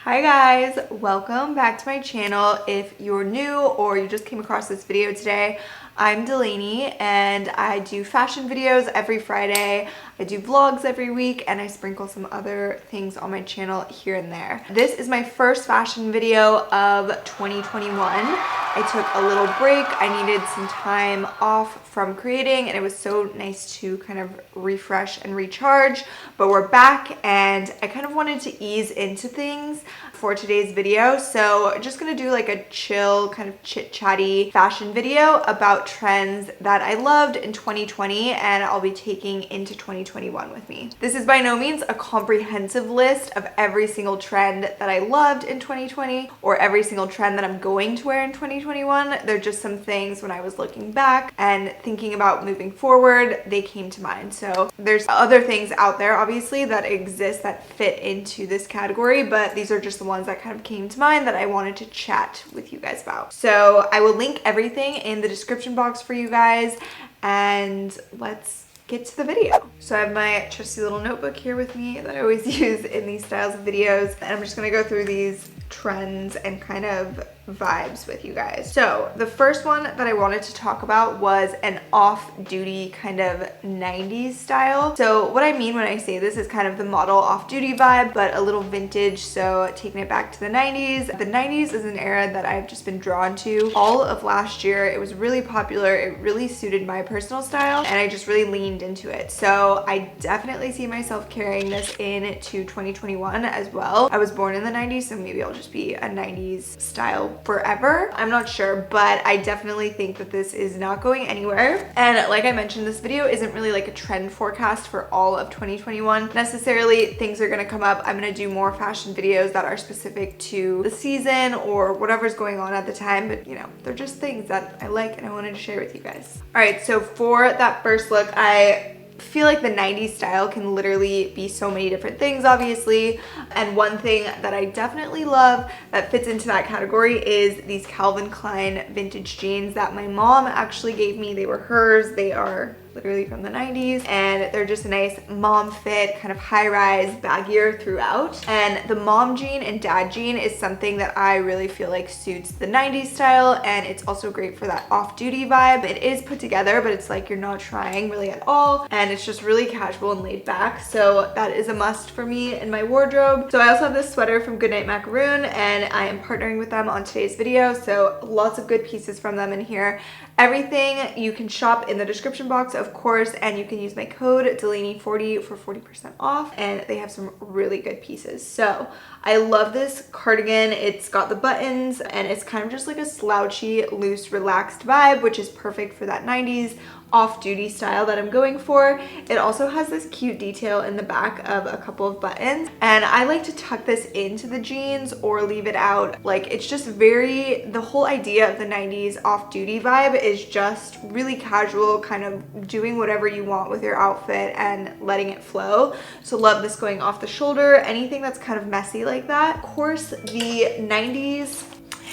Hi guys, welcome back to my channel. If you're new or you just came across this video today, I'm Delaney and I do fashion videos every Friday. I do vlogs every week and I sprinkle some other things on my channel here and there. This is my first fashion video of 2021. I took a little break. I needed some time off from creating and it was so nice to kind of refresh and recharge, but we're back and I kind of wanted to ease into things for today's video. So just gonna do like a chill kind of chit-chatty fashion video about trends that I loved in 2020 and I'll be taking into 2021 with me. This is by no means a comprehensive list of every single trend that I loved in 2020 or every single trend that I'm going to wear in 2021. They're just some things when I was looking back and thinking about moving forward, they came to mind. So there's other things out there obviously that exist that fit into this category, but these are just the ones that kind of came to mind that I wanted to chat with you guys about. So I will link everything in the description box for you guys and let's get to the video. So I have my trusty little notebook here with me that I always use in these styles of videos and I'm just gonna go through these trends and kind of vibes with you guys. So the first one that I wanted to talk about was an off-duty kind of 90s style. So what I mean when I say this is kind of the model off-duty vibe, but a little vintage, so taking it back to the 90s. The 90s is an era that I've just been drawn to all of last year. It was really popular. It really suited my personal style and I just really leaned into it. So I definitely see myself carrying this into 2021 as well. I was born in the 90s, so maybe I'll just be a 90s style forever. I'm not sure, but I definitely think that this is not going anywhere. And like I mentioned, this video isn't really like a trend forecast for all of 2021 necessarily. Things are gonna come up. I'm gonna do more fashion videos that are specific to the season or whatever's going on at the time, but you know, they're just things that I like and I wanted to share with you guys. All right, so for that first look, I feel like the 90s style can literally be so many different things, obviously. And one thing that I definitely love that fits into that category is these Calvin Klein vintage jeans that my mom actually gave me. They were hers. They are literally from the 90s and they're just a nice mom fit, kind of high-rise, baggier throughout. And the mom jean and dad jean is something that I really feel like suits the 90s style and it's also great for that off-duty vibe. It is put together, but it's like you're not trying really at all and it's just really casual and laid back. So that is a must for me in my wardrobe. So I also have this sweater from Goodnight Macaroon and I am partnering with them on today's video. So lots of good pieces from them in here. Everything you can shop in the description box, of course, and you can use my code Delaney40 for 40% off, and they have some really good pieces. So I love this cardigan. It's got the buttons and it's kind of just like a slouchy, loose, relaxed vibe, which is perfect for that 90s off-duty style that I'm going for. It also has this cute detail in the back of a couple of buttons and I like to tuck this into the jeans or leave it out. Like it's just very, the whole idea of the 90s off-duty vibe is just really casual, kind of doing whatever you want with your outfit and letting it flow. So love this going off the shoulder, anything that's kind of messy like that. Of course, the 90s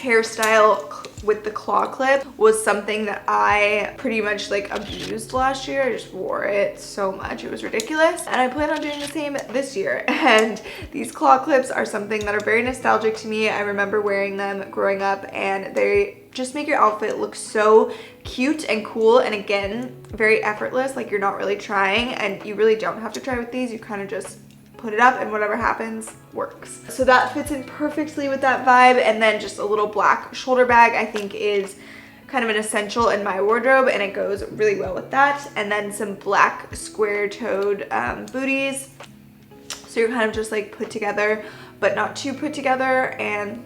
hairstyle with the claw clip was something that I pretty much like abused last year. I just wore it so much, it was ridiculous. And I plan on doing the same this year. And these claw clips are something that are very nostalgic to me. I remember wearing them growing up and they just make your outfit look so cute and cool and again, very effortless, like you're not really trying and you really don't have to try with these. You kind of just put it up and whatever happens works. So that fits in perfectly with that vibe. And then just a little black shoulder bag I think is kind of an essential in my wardrobe and it goes really well with that. And then some black square-toed booties. So you're kind of just like put together, but not too put together and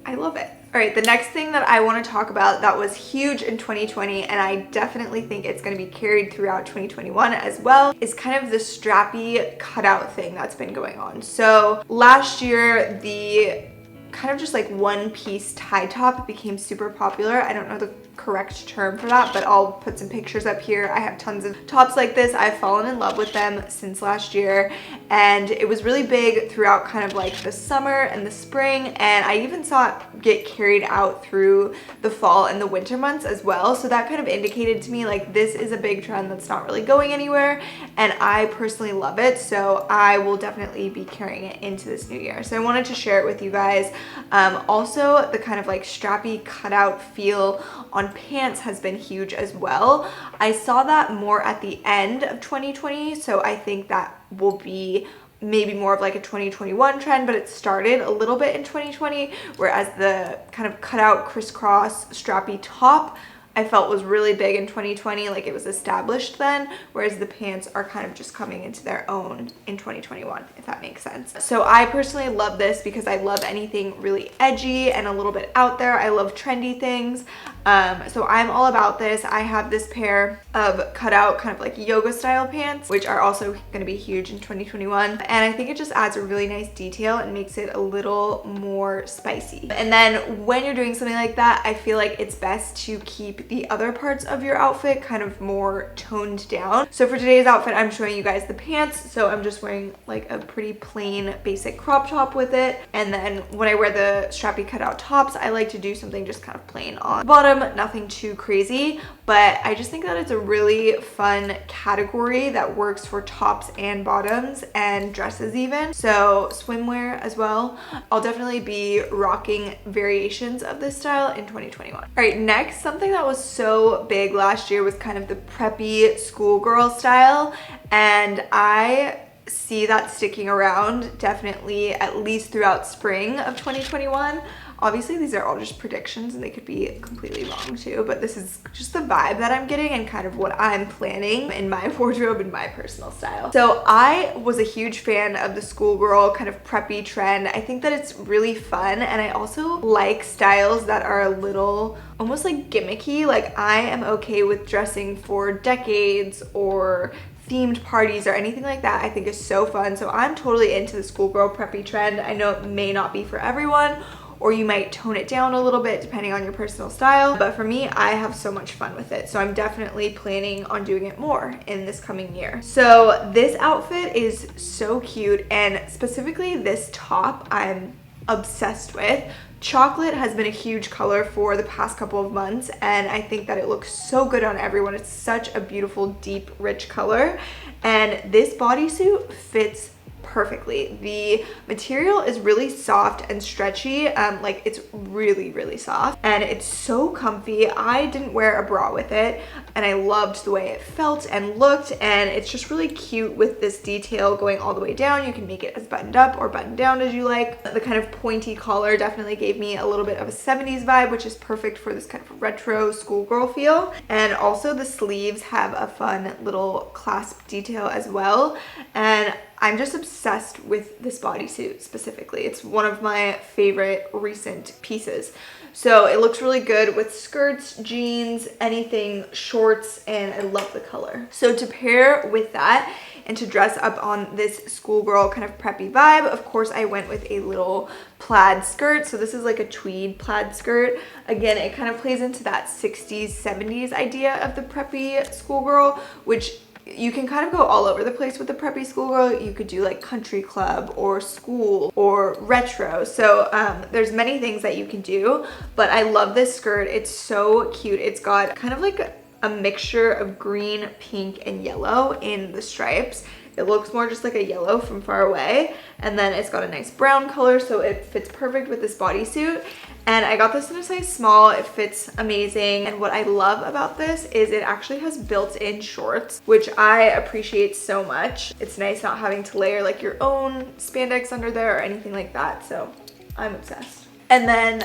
I love it. All right, the next thing that I want to talk about that was huge in 2020 and I definitely think it's going to be carried throughout 2021 as well is kind of the strappy cutout thing that's been going on. So last year, the kind of just like one piece tie top became super popular. I don't know the correct term for that, but I'll put some pictures up here. I have tons of tops like this. I've fallen in love with them since last year, and it was really big throughout kind of like the summer and the spring, and I even saw it get carried out through the fall and the winter months as well. So that kind of indicated to me like this is a big trend that's not really going anywhere, and I personally love it, so I will definitely be carrying it into this new year. So I wanted to share it with you guys. Also, the kind of like strappy cutout feel on pants has been huge as well. I saw that more at the end of 2020, so I think that will be maybe more of like a 2021 trend, but it started a little bit in 2020, whereas the kind of cutout crisscross strappy top I felt was really big in 2020, like it was established then, whereas the pants are kind of just coming into their own in 2021, if that makes sense. So I personally love this because I love anything really edgy and a little bit out there. I love trendy things. So I'm all about this. I have this pair of cutout kind of like yoga style pants, which are also going to be huge in 2021. And I think it just adds a really nice detail and makes it a little more spicy. And then when you're doing something like that, I feel like it's best to keep the other parts of your outfit kind of more toned down. So for today's outfit, I'm showing you guys the pants. So I'm just wearing like a pretty plain basic crop top with it. And then when I wear the strappy cutout tops, I like to do something just kind of plain on bottom, nothing too crazy. But I just think that it's a really fun category that works for tops and bottoms and dresses even. So swimwear as well. I'll definitely be rocking variations of this style in 2021. All right, next, something that was so big last year was kind of the preppy schoolgirl style. And I see that sticking around definitely at least throughout spring of 2021. Obviously, these are all just predictions and they could be completely wrong too, but this is just the vibe that I'm getting and kind of what I'm planning in my wardrobe and my personal style. So I was a huge fan of the schoolgirl kind of preppy trend. I think that it's really fun, and I also like styles that are a little almost like gimmicky. Like I am okay with dressing for decades or themed parties or anything like that. I think is so fun. So I'm totally into the schoolgirl preppy trend. I know it may not be for everyone, or you might tone it down a little bit depending on your personal style. But for me, I have so much fun with it. So I'm definitely planning on doing it more in this coming year. So this outfit is so cute, and specifically this top I'm obsessed with. Chocolate has been a huge color for the past couple of months, and I think that it looks so good on everyone. It's such a beautiful, deep, rich color, and this bodysuit fits perfectly. The material is really soft and stretchy, like it's really soft, and it's so comfy. I didn't wear a bra with it, and I loved the way it felt and looked, and it's just really cute with this detail going all the way down. You can make it as buttoned up or buttoned down as you like. The kind of pointy collar definitely gave me a little bit of a 70s vibe, which is perfect for this kind of retro schoolgirl feel. And also the sleeves have a fun little clasp detail as well, and I'm just obsessed with this bodysuit specifically. It's one of my favorite recent pieces. So it looks really good with skirts, jeans, anything, shorts, and I love the color. So to pair with that and to dress up on this schoolgirl kind of preppy vibe, of course I went with a little plaid skirt. So this is like a tweed plaid skirt. Again, it kind of plays into that 60s, 70s idea of the preppy schoolgirl, which you can kind of go all over the place with the preppy schoolgirl. You could do like country club or school or retro. So there's many things that you can do, but I love this skirt. It's so cute. It's got kind of like a mixture of green, pink, and yellow in the stripes. It looks more just like a yellow from far away, and then it's got a nice brown color, so it fits perfect with this bodysuit. And I got this in a size small. It fits amazing, and what I love about this is it actually has built-in shorts, which I appreciate so much. It's nice not having to layer like your own spandex under there or anything like that, so I'm obsessed. And then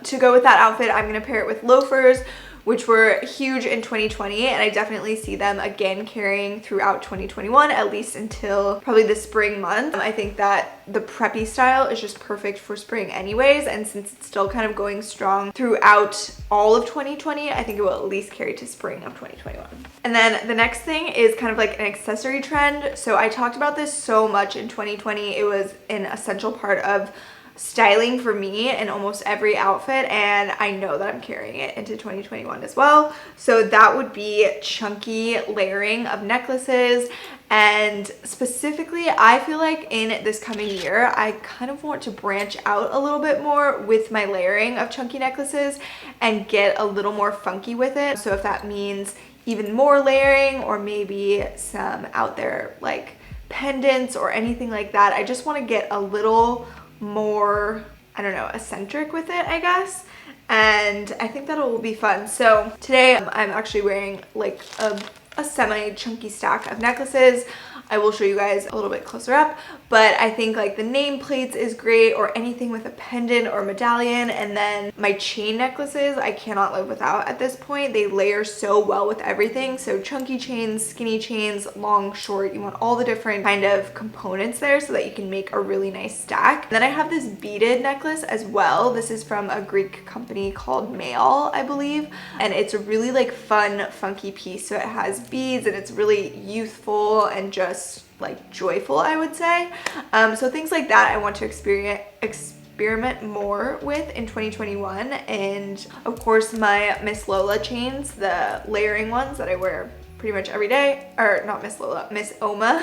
to go with that outfit, I'm gonna pair it with loafers, which were huge in 2020, and I definitely see them again carrying throughout 2021, at least until probably the spring month. I think that the preppy style is just perfect for spring anyways, and since it's still kind of going strong throughout all of 2020, I think it will at least carry to spring of 2021. And then the next thing is kind of like an accessory trend. So I talked about this so much in 2020. It was an essential part of styling for me in almost every outfit, and I know that I'm carrying it into 2021 as well. So that would be chunky layering of necklaces. And specifically, I feel like in this coming year, I kind of want to branch out a little bit more with my layering of chunky necklaces and get a little more funky with it. So if that means even more layering, or maybe some out there like pendants or anything like that, I just want to get a little more, I don't know, eccentric with it, I guess. And I think that will be fun. So today I'm actually wearing like a semi chunky stack of necklaces. I will show you guys a little bit closer up, but I think like the nameplates is great, or anything with a pendant or medallion. And then my chain necklaces, I cannot live without at this point. They layer so well with everything. So chunky chains, skinny chains, long, short, you want all the different kind of components there so that you can make a really nice stack. And then I have this beaded necklace as well. This is from a Greek company called Mail, I believe. And it's a really like fun, funky piece. So it has beads and it's really youthful and just like joyful, I would say. So things like that I want to experiment more with in 2021. And of course my Miss Lola chains, the layering ones that I wear pretty much every day, or not Miss Lola, Miss Oma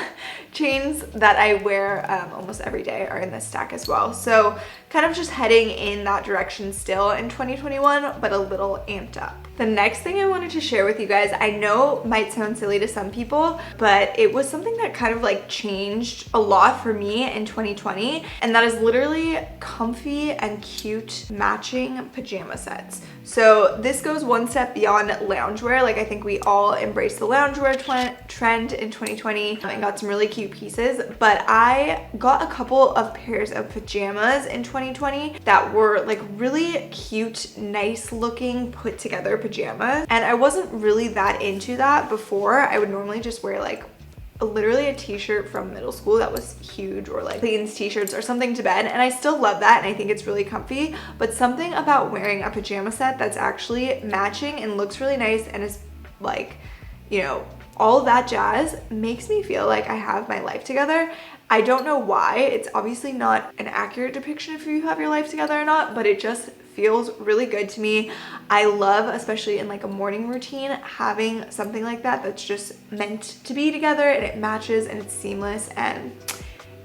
chains that I wear almost every day are in this stack as well. So kind of just heading in that direction still in 2021, but a little amped up. The next thing I wanted to share with you guys, I know might sound silly to some people, but it was something that kind of like changed a lot for me in 2020, and that is literally comfy and cute matching pajama sets. So this goes one step beyond loungewear. Like I think we all embraced the loungewear trend in 2020 and got some really cute pieces, but I got a couple of pairs of pajamas in 2020 that were like really cute, nice looking, put together pajamas. And I wasn't really that into that before. I would normally just wear like literally a t-shirt from middle school that was huge, or like Cleans t-shirts or something to bed, and I still love that and I think it's really comfy. But something about wearing a pajama set that's actually matching and looks really nice and is like, you know, all that jazz makes me feel like I have my life together. I don't know why. It's obviously not an accurate depiction if you have your life together or not, but it just feels really good to me. I love, especially in like a morning routine, having something like that that's just meant to be together and it matches and it's seamless. And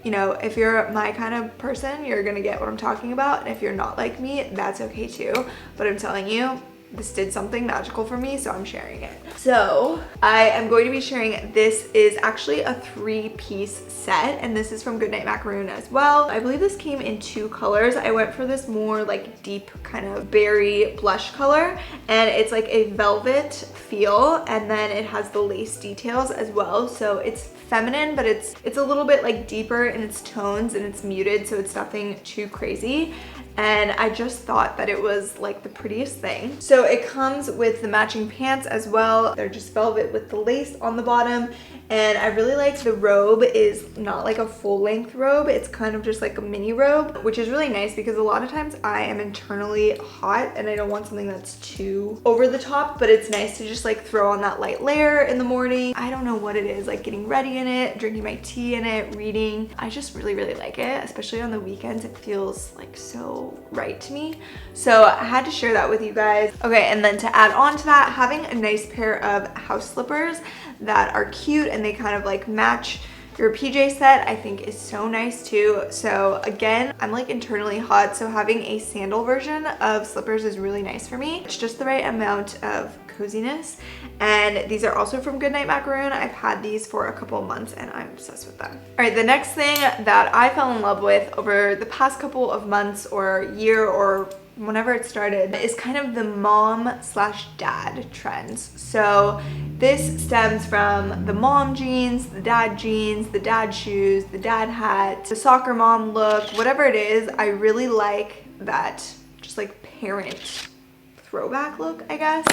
you know, if you're my kind of person, you're gonna get what I'm talking about. And if you're not like me, that's okay too. But I'm telling you, this did something magical for me, so I'm sharing it. So I am going to be sharing, this is actually a 3-piece set, and this is from Goodnight Macaroon as well. I believe this came in 2 colors. I went for this more like deep kind of berry blush color, and it's like a velvet feel, and then it has the lace details as well. So it's feminine, but it's a little bit like deeper in its tones and it's muted, so it's nothing too crazy. And I just thought that it was like the prettiest thing. So it comes with the matching pants as well. They're just velvet with the lace on the bottom. And I really like the robe is not like a full length robe. It's kind of just like a mini robe, which is really nice because a lot of times I am internally hot and I don't want something that's too over the top, but it's nice to just like throw on that light layer in the morning. I don't know what it is, like getting ready in it, drinking my tea in it, reading. I just really, really like it, especially on the weekends. It feels like so right to me. So I had to share that with you guys. Okay, and then to add on to that, having a nice pair of house slippers that are cute and they kind of like match your PJ set, I think is so nice too. So again, I'm like internally hot, so having a sandal version of slippers is really nice for me. It's just the right amount of coziness. And these are also from Goodnight Macaroon. I've had these for a couple of months and I'm obsessed with them. All right, the next thing that I fell in love with over the past couple of months or year or whenever it started is kind of the mom/dad trends. So this stems from the mom jeans, the dad shoes, the dad hat, the soccer mom look, whatever it is. I really like that just like parent throwback look, I guess,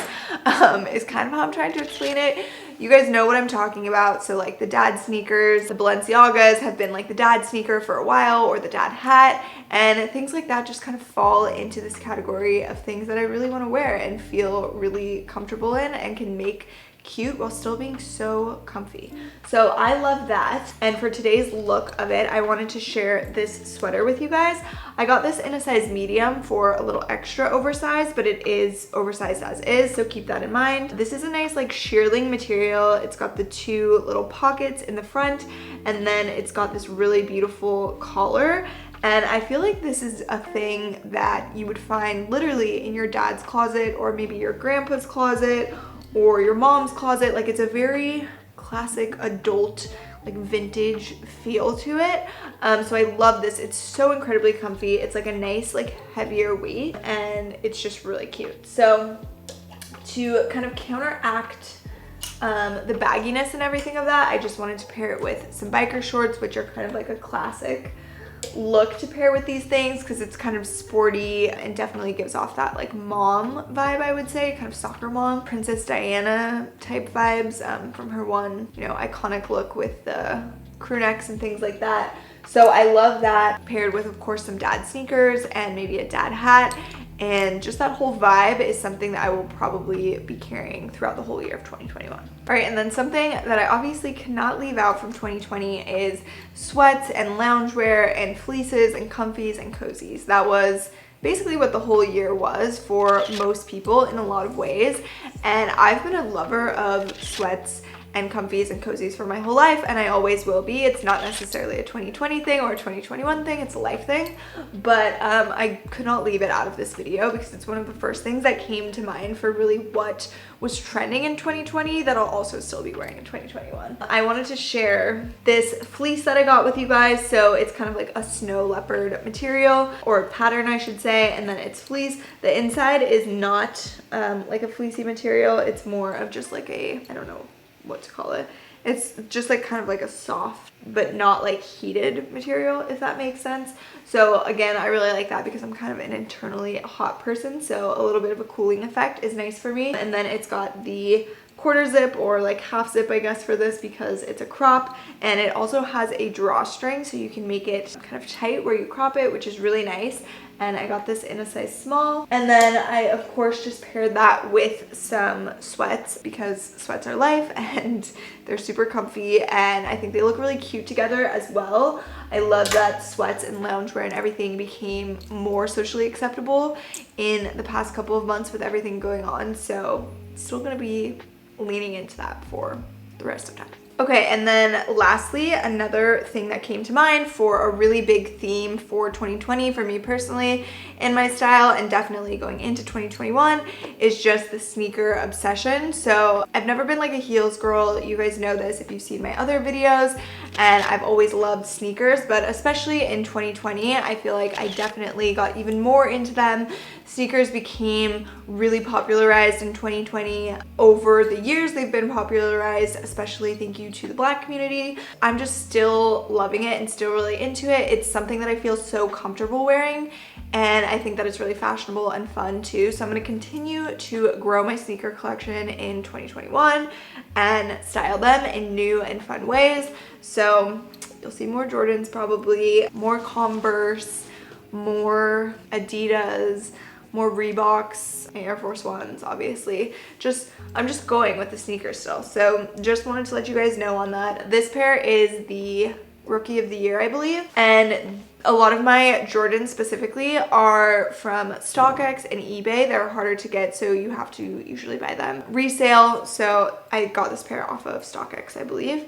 is kind of how I'm trying to explain it. You guys know what I'm talking about. So like the dad sneakers, the Balenciagas have been like the dad sneaker for a while, or the dad hat, and things like that just kind of fall into this category of things that I really want to wear and feel really comfortable in and can make cute while still being so comfy. So I love that. And for today's look of it, I wanted to share this sweater with you guys. I got this in a size medium for a little extra oversized, but it is oversized as is, so keep that in mind. This is a nice like shearling material. It's got the 2 little pockets in the front, and then it's got this really beautiful collar. And I feel like this is a thing that you would find literally in your dad's closet, or maybe your grandpa's closet, or your mom's closet. Like, it's a very classic adult, like vintage feel to it. So I love this. It's so incredibly comfy. It's like a nice, like heavier weight, and it's just really cute. So to kind of counteract the bagginess and everything of that, I just wanted to pair it with some biker shorts, which are kind of like a classic look to pair with these things, because it's kind of sporty and definitely gives off that like mom vibe, I would say, kind of soccer mom, Princess Diana type vibes from her one, you know, iconic look with the crew necks and things like that. So I love that, paired with, of course, some dad sneakers and maybe a dad hat. And just that whole vibe is something that I will probably be carrying throughout the whole year of 2021. All right, and then something that I obviously cannot leave out from 2020 is sweats and loungewear and fleeces and comfies and cozies. That was basically what the whole year was for most people in a lot of ways. And I've been a lover of sweats and comfies and cozies for my whole life, and I always will be. It's not necessarily a 2020 thing or a 2021 thing, it's a life thing, but I could not leave it out of this video because it's one of the first things that came to mind for really what was trending in 2020 that I'll also still be wearing in 2021. I wanted to share this fleece that I got with you guys. So it's kind of like a snow leopard material, or pattern I should say, and then it's fleece. The inside is not like a fleecy material. It's more of just like a, I don't know what to call it. It's just like kind of like a soft but not like heated material, if that makes sense. So again, I really like that because I'm kind of an internally hot person, so a little bit of a cooling effect is nice for me. And then it's got the quarter zip, or like half zip I guess for this, because it's a crop, and it also has a drawstring so you can make it kind of tight where you crop it, which is really nice. And I got this in a size small. And then I of course just paired that with some sweats, because sweats are life and they're super comfy, and I think they look really cute together as well. I love that sweats and loungewear and everything became more socially acceptable in the past couple of months with everything going on, so still gonna be leaning into that for the rest of time. Okay, and then lastly, another thing that came to mind for a really big theme for 2020 for me personally in my style, and definitely going into 2021, is just the sneaker obsession. So I've never been like a heels girl. You guys know this if you've seen my other videos, and I've always loved sneakers, but especially in 2020, I feel like I definitely got even more into them. Sneakers became really popularized in 2020. Over the years, they've been popularized, especially thank you to the Black community. I'm just still loving it and still really into it. It's something that I feel so comfortable wearing, and I think that it's really fashionable and fun too. So I'm going to continue to grow my sneaker collection in 2021 and style them in new and fun ways. So you'll see more Jordans, probably more Converse, more Adidas, more Reeboks, Air Force Ones, obviously. I'm just going with the sneakers still. So just wanted to let you guys know on that. This pair is the Rookie of the Year, I believe. And a lot of my Jordans specifically are from StockX and eBay. They're harder to get, so you have to usually buy them resale. So I got this pair off of StockX, I believe.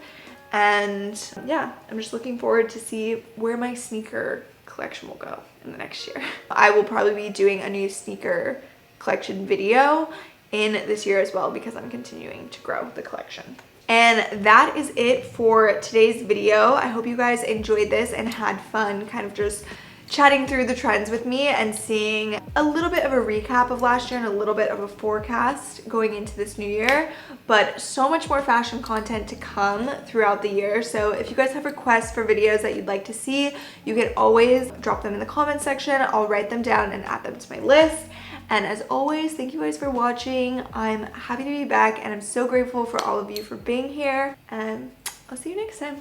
And yeah, I'm just looking forward to see where my sneaker collection will go in the next year. I will probably be doing a new sneaker collection video in this year as well, because I'm continuing to grow the collection. And that is it for today's video. I hope you guys enjoyed this and had fun kind of just chatting through the trends with me and seeing a little bit of a recap of last year and a little bit of a forecast going into this new year. But so much more fashion content to come throughout the year. So if you guys have requests for videos that you'd like to see, you can always drop them in the comment section. I'll write them down and add them to my list. And as always, thank you guys for watching. I'm happy to be back, and I'm so grateful for all of you for being here, and I'll see you next time.